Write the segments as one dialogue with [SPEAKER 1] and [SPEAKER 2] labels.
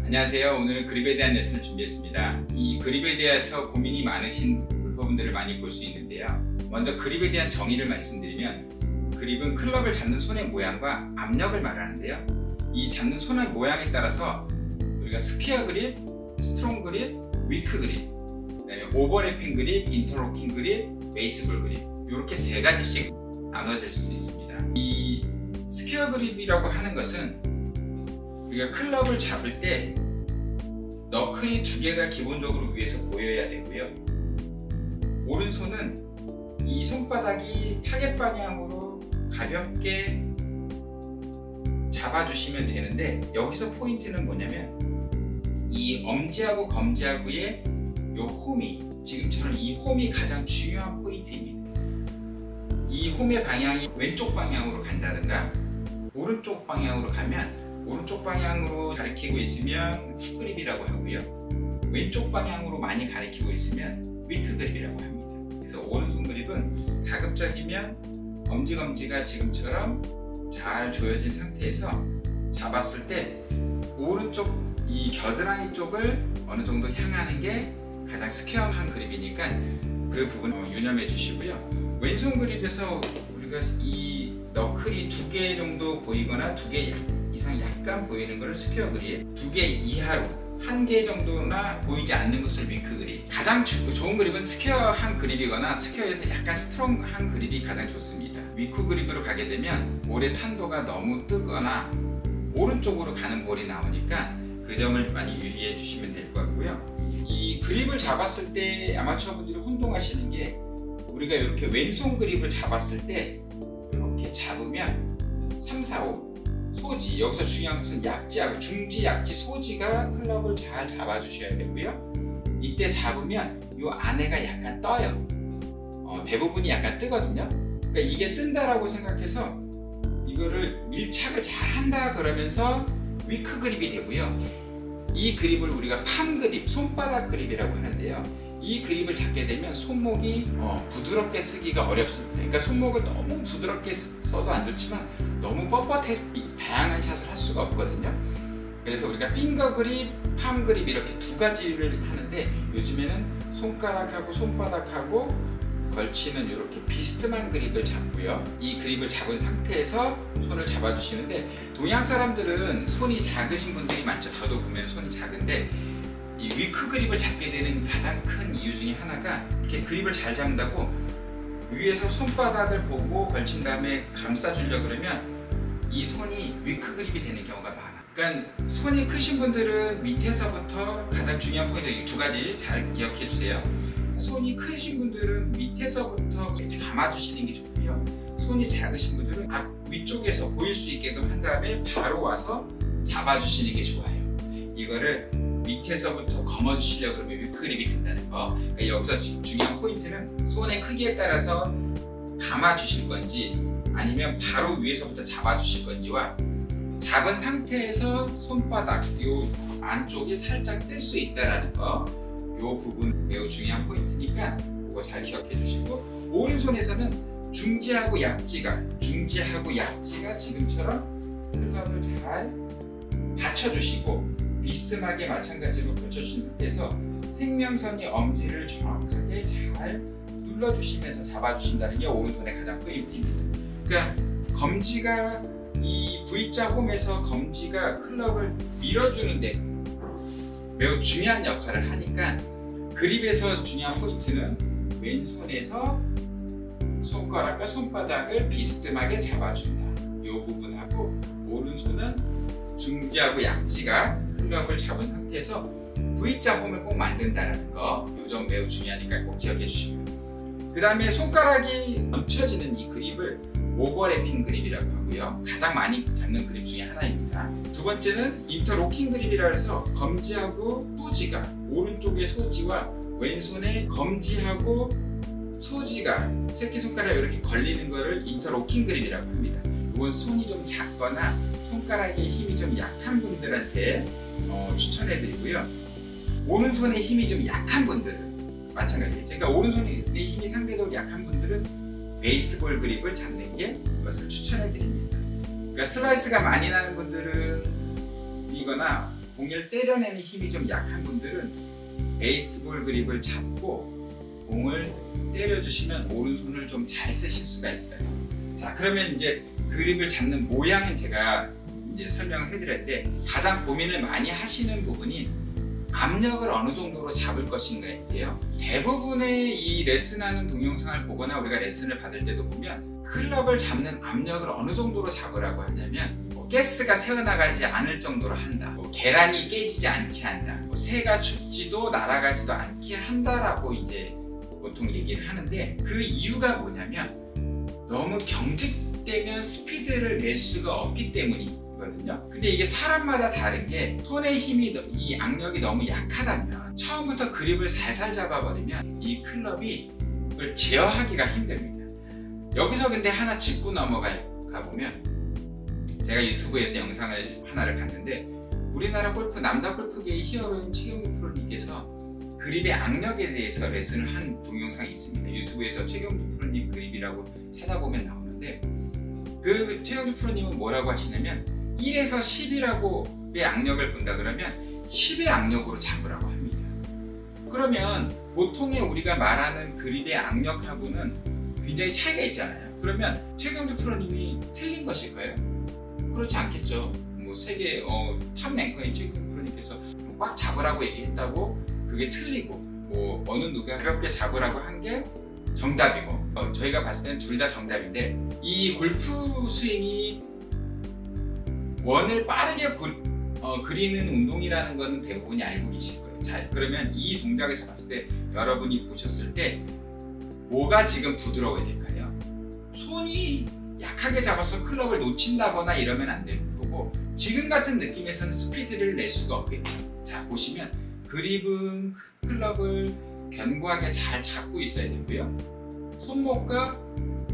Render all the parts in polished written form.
[SPEAKER 1] 안녕하세요. 오늘은 그립에 대한 레슨을 준비했습니다. 이 그립에 대해서 고민이 많으신 골퍼분들을 많이 볼 수 있는데요. 먼저 그립에 대한 정의를 말씀드리면, 그립은 클럽을 잡는 손의 모양과 압력을 말하는데요. 이 잡는 손의 모양에 따라서 우리가 스퀘어 그립, 스트롱 그립, 위크 그립, 그다음에 오버래핑 그립, 인터로킹 그립, 베이스볼 그립, 이렇게 세 가지씩 나눠질 수 있습니다. 이 스퀘어 그립이라고 하는 것은 우리가 클럽을 잡을 때 너클이 두 개가 기본적으로 위에서 보여야 되고요. 오른손은 이 손바닥이 타겟 방향으로 가볍게 잡아주시면 되는데, 여기서 포인트는 뭐냐면 이 엄지하고 검지하고의 요 홈이, 지금처럼 이 홈이 가장 중요한 포인트입니다. 이 홈의 방향이 왼쪽 방향으로 간다든가 오른쪽 방향으로 가면, 오른쪽 방향으로 가리키고 있으면 훅 그립이라고 하고요. 왼쪽 방향으로 많이 가리키고 있으면 위크 그립이라고 합니다. 그래서 오른손 그립은 가급적이면 엄지검지가 지금처럼 잘 조여진 상태에서 잡았을 때 오른쪽 이 겨드랑이 쪽을 어느 정도 향하는 게 가장 스퀘어한 그립이니까 그 부분 유념해 주시고요. 왼손 그립에서 우리가 이 너클이 2개 정도 보이거나 2개 이상 약간 보이는 것을 스퀘어 그립, 2개 이하로 1개 정도나 보이지 않는 것을 위크 그립. 가장 좋은 그립은 스퀘어한 그립이거나 스퀘어에서 약간 스트롱한 그립이 가장 좋습니다. 위크 그립으로 가게 되면 볼의 탄도가 너무 뜨거나 오른쪽으로 가는 볼이 나오니까 그 점을 많이 유의해 주시면 될 것 같고요. 이 그립을 잡았을 때 아마추어 분들이 혼동하시는 게, 우리가 이렇게 왼손 그립을 잡았을 때 이렇게 잡으면 3, 4, 5 소지, 여기서 중요한 것은 약지하고 중지, 약지, 소지가 클럽을 잘 잡아주셔야 되고요. 이때 잡으면 이 안에가 약간 떠요. 대부분이 약간 뜨거든요. 그러니까 이게 뜬다라고 생각해서 이거를 밀착을 잘 한다 그러면서 위크 그립이 되고요. 이 그립을 우리가 팜 그립, 손바닥 그립이라고 하는데요. 이 그립을 잡게 되면 손목이 부드럽게 쓰기가 어렵습니다. 그러니까 손목을 너무 부드럽게 써도 안 좋지만 너무 뻣뻣해 다양한 샷을 할 수가 없거든요. 그래서 우리가 핑거 그립, 팜 그립 이렇게 두 가지를 하는데, 요즘에는 손가락하고 손바닥하고 걸치는 이렇게 비스듬한 그립을 잡고요. 이 그립을 잡은 상태에서 손을 잡아주시는데, 동양 사람들은 손이 작으신 분들이 많죠. 저도 보면 손이 작은데 이 위크 그립을 잡게 되는 가장 큰 이유 중에 하나가, 이렇게 그립을 잘 잡는다고 위에서 손바닥을 보고 걸친 다음에 감싸주려고 그러면 이 손이 위크 그립이 되는 경우가 많아요. 그러니까 손이 크신 분들은 밑에서부터 가장 중요한 포인트, 이 두 가지 잘 기억해 주세요. 손이 크신 분들은 밑에서부터 이렇게 감아주시는 게 좋고요. 손이 작으신 분들은 위쪽에서 보일 수 있게끔 한 다음에 바로 와서 잡아주시는 게 좋아요. 이거를 밑에서부터 감아주시려고 그러면 위크 그립이 된다는 거. 그러니까 여기서 중요한 포인트는 손의 크기에 따라서 감아주실 건지 아니면 바로 위에서부터 잡아주실 건지와, 잡은 상태에서 손바닥 이 안쪽이 살짝 뜰 수 있다는 거, 이 부분 매우 중요한 포인트니까 그거 잘 기억해 주시고, 오른손에서는 중지하고 약지가 지금처럼 클럽을 잘 받쳐주시고 비스듬하게 마찬가지로 붙여주신 상태에서 생명선이 엄지를 정확하게 잘 눌러주시면서 잡아주신다는 게 오른손의 가장 포인트입니다. 그러니까 검지가 이 V자 홈에서 검지가 클럽을 밀어주는데 매우 중요한 역할을 하니까, 그립에서 중요한 포인트는 왼손에서 손가락과 손바닥을 비스듬하게 잡아준다. 이 부분하고, 오른손은 중지하고 약지가 클럽을 잡은 상태에서 V자 홈을 꼭 만든다는 거, 이 점 매우 중요하니까 꼭 기억해 주시고요. 그 다음에 손가락이 넘쳐지는 이 그립을 오버래핑 그립이라고 하고요. 가장 많이 잡는 그립 중에 하나입니다. 두 번째는 인터로킹 그립이라 해서 검지하고 소지가, 오른쪽의 소지와 왼손의 검지하고 소지가 새끼손가락에 이렇게 걸리는 거를 인터로킹 그립이라고 합니다. 이건 손이 좀 작거나 손가락에 힘이 좀 약한 분들한테 추천해드리고요. 오른손에 힘이 좀 약한 분들은 마찬가지겠죠. 그러니까 오른손에 힘이 상대적으로 약한 분들은 베이스볼 그립을 잡는 게 이것을 추천해드립니다. 그러니까 슬라이스가 많이 나는 분들은 이거나 공을 때려내는 힘이 좀 약한 분들은 베이스볼 그립을 잡고 공을 때려주시면 오른손을 좀 잘 쓰실 수가 있어요. 자, 그러면 이제 그립을 잡는 모양은 제가 이제 설명을 해드렸는데, 가장 고민을 많이 하시는 부분이 압력을 어느 정도로 잡을 것인가인데요. 대부분의 이 레슨하는 동영상을 보거나 우리가 레슨을 받을 때도 보면 클럽을 잡는 압력을 어느 정도로 잡으라고 하냐면, 가스가 새어나가지 않을 정도로 한다, 계란이 깨지지 않게 한다, 새가 죽지도 날아가지도 않게 한다라고 이제 보통 얘기를 하는데, 그 이유가 뭐냐면 너무 경직되면 스피드를 낼 수가 없기 때문이거든요. 근데 이게 사람마다 다른 게, 손의 힘이, 이 악력이 너무 약하다면 처음부터 그립을 살살 잡아버리면 이 클럽이 그걸 제어하기가 힘듭니다. 여기서 근데 하나 짚고 넘어가 보면, 제가 유튜브에서 영상을 하나를 봤는데, 우리나라 골프, 남자 골프계의 히어로인 최경주 프로님께서 그립의 악력에 대해서 레슨을 한 동영상이 있습니다. 유튜브에서 최경주 프로님 그립이라고 찾아보면 나오는데, 그 최경주 프로님은 뭐라고 하시냐면 1에서 10이라고의 악력을 본다 그러면 10의 악력으로 잡으라고 합니다. 그러면 보통의 우리가 말하는 그립의 악력하고는 굉장히 차이가 있잖아요. 그러면 최경주 프로님이 틀린 것일까요? 그렇지 않겠죠. 세계 탑 랭커인 최경주 프로님께서 꽉 잡으라고 얘기했다고 그게 틀리고, 어느 누가 가볍게 잡으라고 한 게 정답이고, 저희가 봤을 때는 둘 다 정답인데, 이 골프 스윙이 원을 빠르게 그리는 운동이라는 거는 대부분이 알고 계실 거예요. 자, 그러면 이 동작에서 봤을 때 여러분이 보셨을 때 뭐가 지금 부드러워야 될까요? 손이 약하게 잡아서 클럽을 놓친다거나 이러면 안 되는 거고, 지금 같은 느낌에서는 스피드를 낼 수가 없겠죠. 자, 보시면 그립은 클럽을 견고하게 잘 잡고 있어야 되고요. 손목과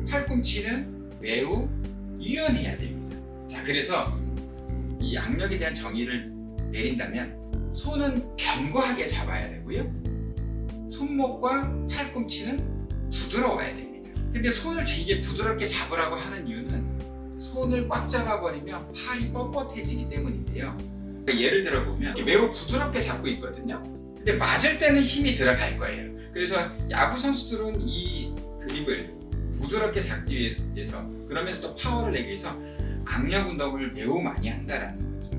[SPEAKER 1] 팔꿈치는 매우 유연해야 됩니다. 자, 그래서 이 악력에 대한 정의를 내린다면 손은 견고하게 잡아야 되고요. 손목과 팔꿈치는 부드러워야 됩니다. 근데 손을 이게 부드럽게 잡으라고 하는 이유는 손을 꽉 잡아버리면 팔이 뻣뻣해지기 때문인데요. 예를 들어 보면 매우 부드럽게 잡고 있거든요. 근데 맞을 때는 힘이 들어갈 거예요. 그래서 야구 선수들은 이 그립을 부드럽게 잡기 위해서, 그러면서 또 파워를 내기 위해서 악력 운동을 매우 많이 한다라는 거죠.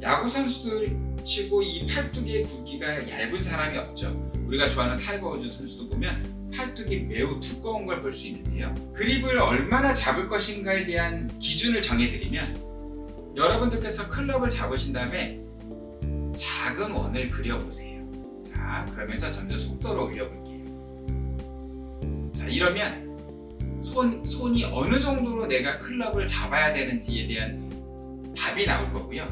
[SPEAKER 1] 야구 선수들 치고 이 팔뚝의 굵기가 얇은 사람이 없죠. 우리가 좋아하는 타이거 우즈 선수도 보면 팔뚝이 매우 두꺼운 걸 볼 수 있는데요. 그립을 얼마나 잡을 것인가에 대한 기준을 정해드리면, 여러분들께서 클럽을 잡으신 다음에 작은 원을 그려보세요. 자, 그러면서 점점 속도를 올려볼게요. 자, 이러면 손이 어느 정도로 내가 클럽을 잡아야 되는지에 대한 답이 나올 거고요.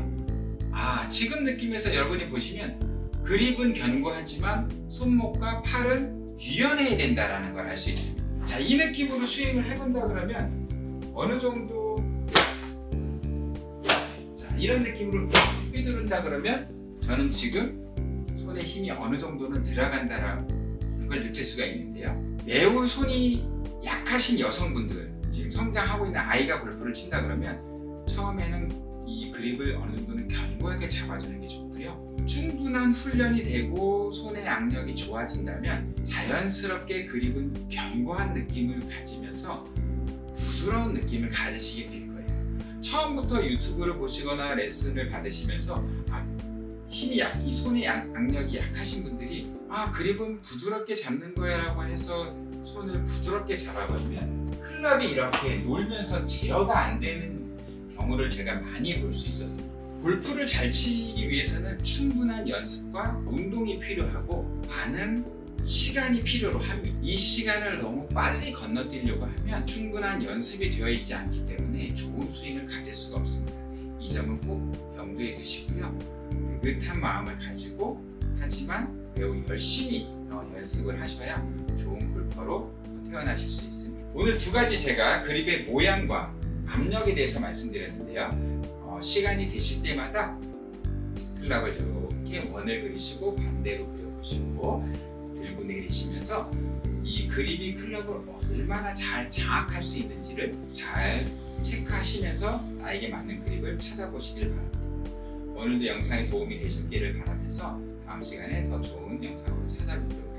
[SPEAKER 1] 지금 느낌에서 여러분이 보시면 그립은 견고하지만 손목과 팔은 유연해야 된다는 걸 알 수 있습니다. 자, 이 느낌으로 스윙을 해본다 그러면 어느 정도, 자, 이런 느낌으로 휘두른다 그러면 저는 지금 손에 힘이 어느 정도는 들어간다라는 걸 느낄 수가 있는데요. 매우 손이 약하신 여성분들, 지금 성장하고 있는 아이가 골프를 친다 그러면 처음에는 이 그립을 어느 정도는 견고하게 잡아주는 게 좋고요. 충분한 훈련이 되고 손의 악력이 좋아진다면 자연스럽게 그립은 견고한 느낌을 가지면서 부드러운 느낌을 가지시게 될 거예요. 처음부터 유튜브를 보시거나 레슨을 받으시면서 이 손의 악력이 약하신 분들이 그립은 부드럽게 잡는 거야 라고 해서 손을 부드럽게 잡아버리면 클럽이 이렇게 놀면서 제어가 안 되는 경우를 제가 많이 볼 수 있었습니다. 골프를 잘 치기 위해서는 충분한 연습과 운동이 필요하고 많은 시간이 필요로 합니다. 이 시간을 너무 빨리 건너뛰려고 하면 충분한 연습이 되어 있지 않기 때문에 좋은 스윙을 가질 수가 없습니다. 이 점은 꼭 염두에 두시고요. 느긋한 마음을 가지고, 하지만 매우 열심히 연습을 하셔야 좋은 골퍼로 태어나실 수 있습니다. 오늘 두 가지 제가 그립의 모양과 압력에 대해서 말씀드렸는데요. 시간이 되실 때마다 클럽을 이렇게 원을 그리시고 반대로 그려보시고 들고 내리시면서 이 그립이 클럽을 얼마나 잘 장악할 수 있는지를 잘 체크하시면서 나에게 맞는 그립을 찾아보시길 바랍니다. 오늘도 영상이 도움이 되셨기를 바라면서 다음 시간에 더 좋은 영상으로 찾아뵙도록